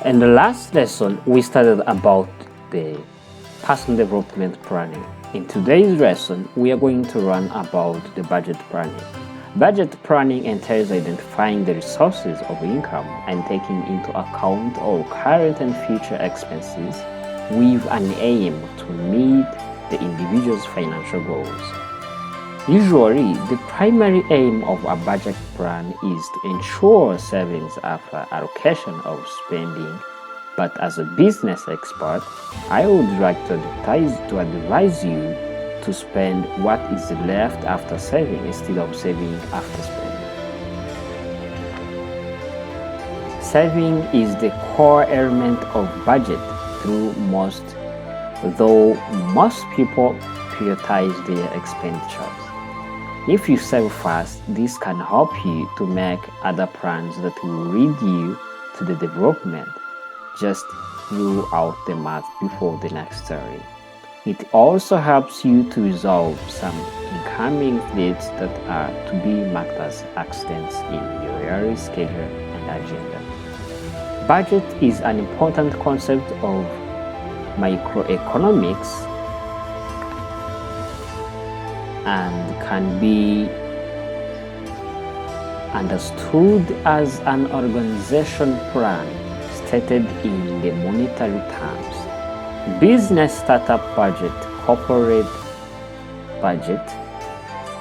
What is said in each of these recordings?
In the last lesson, we studied about the personal development planning. In today's lesson, we are going to learn about the budget planning. Budget planning entails identifying the resources of income and taking into account all current and future expenses with an aim to meet the individual's financial goals. Usually, the primary aim of a budget plan is to ensure savings after allocation of spending, but as a business expert, I would like to advise you to spend what is left after saving instead of saving after spending. Saving is the core element of budget though most people prioritize their expenditures. If you save fast, this can help you to make other plans that will lead you to the development. Just rule out the math before the next story. It also helps you to resolve some incoming debts that are to be marked as accidents in your yearly schedule and agenda. Budget is an important concept of microeconomics and can be understood as an organization plan stated in the monetary terms. Business startup budget, corporate budget,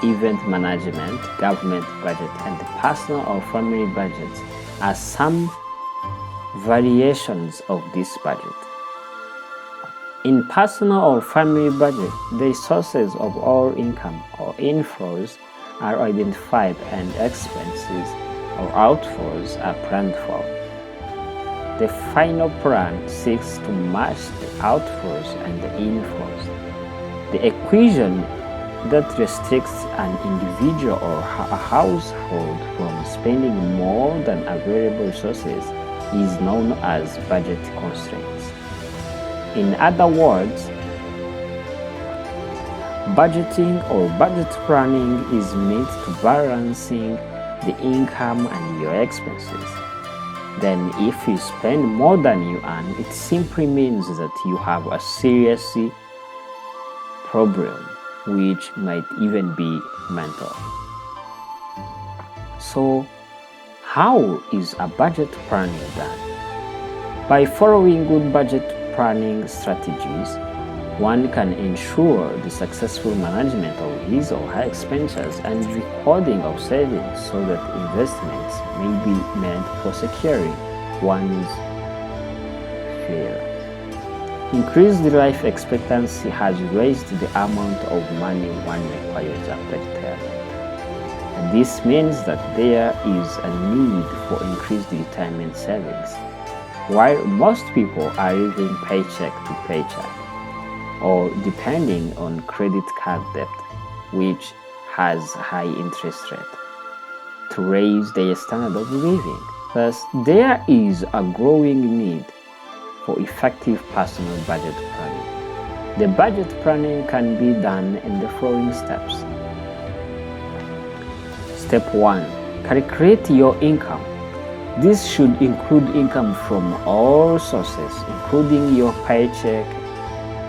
event management, government budget, and personal or family budgets are some variations of this budget. In personal or family budget, the sources of all income or inflows are identified and expenses or outflows are planned for. The final plan seeks to match the outflows and the inflows. The equation that restricts an individual or a household from spending more than available resources is known as budget constraints. In other words, budgeting or budget planning is meant to balancing the income and your expenses. Then if you spend more than you earn, it simply means that you have a serious problem, which might even be mental. So, how is a budget planning done? By following good budget planning strategies, one can ensure the successful management of his or her expenditures and recording of savings so that investments may be made for securing one's future. Increased life expectancy has raised the amount of money one requires after retirement. And this means that there is a need for increased retirement savings. While most people are living paycheck to paycheck or depending on credit card debt, which has high interest rate, to raise their standard of living. Thus, there is a growing need for effective personal budget planning. The budget planning can be done in the following steps. Step 1. Calculate your income. This should include income from all sources, including your paycheck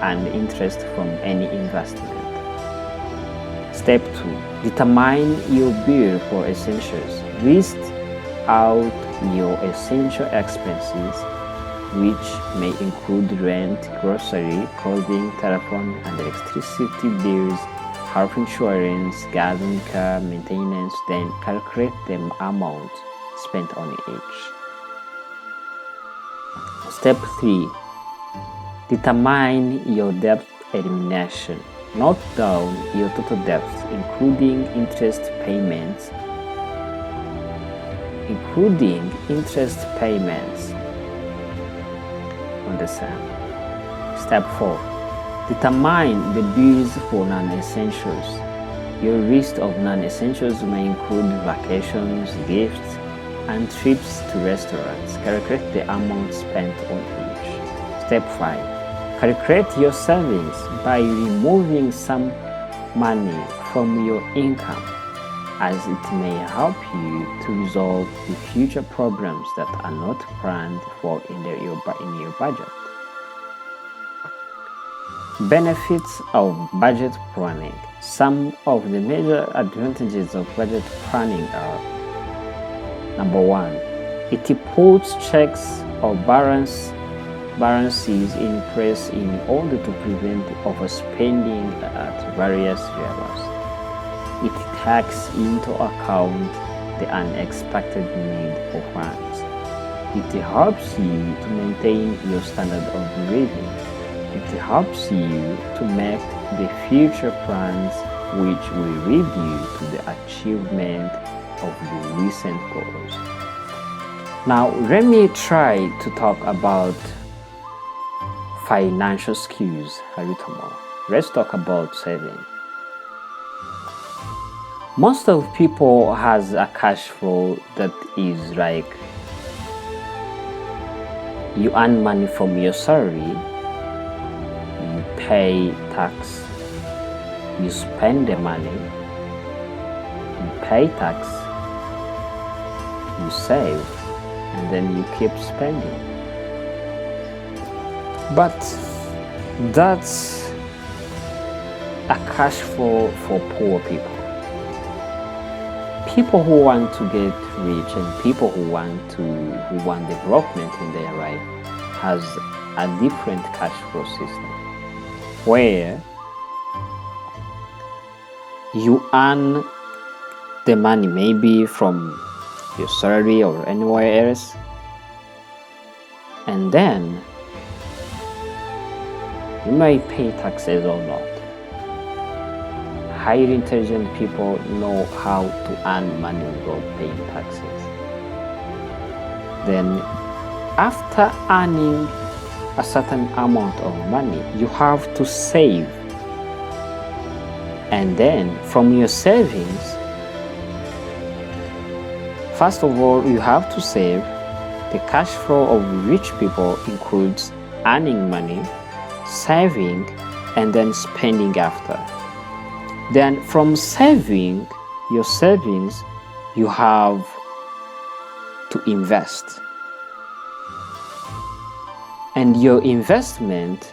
and interest from any investment. Step 2. Determine your bill for essentials. List out your essential expenses, which may include rent, grocery, clothing, telephone and electricity bills, health insurance, gas and car maintenance. Then calculate the amount spent on each. Step 3. Determine your debt elimination. Note down your total debts, including interest payments. On the same. Step 4. Determine the bills for non-essentials. Your list of non-essentials may include vacations, gifts, and trips to restaurants. Calculate the amount spent on each. Step 5. Calculate your savings by removing some money from your income as it may help you to resolve the future problems that are not planned for in your budget. Benefits of budget planning. Some of the major advantages of budget planning are: number one, it puts checks or balances in place in order to prevent overspending at various levels. It takes into account the unexpected need for funds. It helps you to maintain your standard of living. It helps you to make the future plans which will lead you to the achievement of the recent goals. Now, let me try to talk about financial skills a little more. Let's talk about saving. Most of people has a cash flow that is like you earn money from your salary, you pay tax, you spend the money, you pay tax, you save, and then you keep spending. But that's a cash flow for poor people. People who want to get rich and people who want development in their life has a different cash flow system, where you earn the money maybe from your salary or anywhere else, and then you may pay taxes or not. Highly intelligent people know how to earn money without paying taxes. Then, after earning a certain amount of money, you have to save. And then, from your savings, first of all, you have to save. The cash flow of rich people includes earning money, saving, and then spending after. Then from saving, your savings, you have to invest. And your investment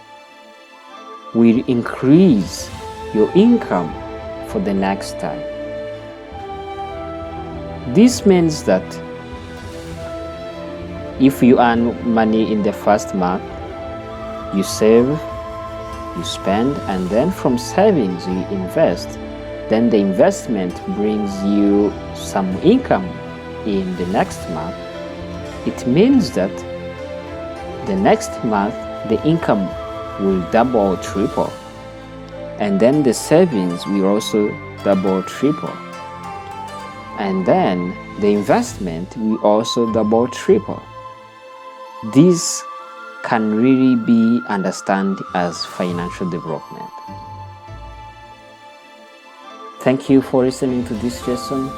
will increase your income for the next time. This means that if you earn money in the first month, you save, you spend, and then from savings you invest. Then the investment brings you some income in the next month. It means that the next month the income will double or triple, and then the savings will also double or triple, and then the investment will also double or triple. This can really be understood as financial development. Thank you for listening to this lesson.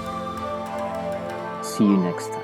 See you next time.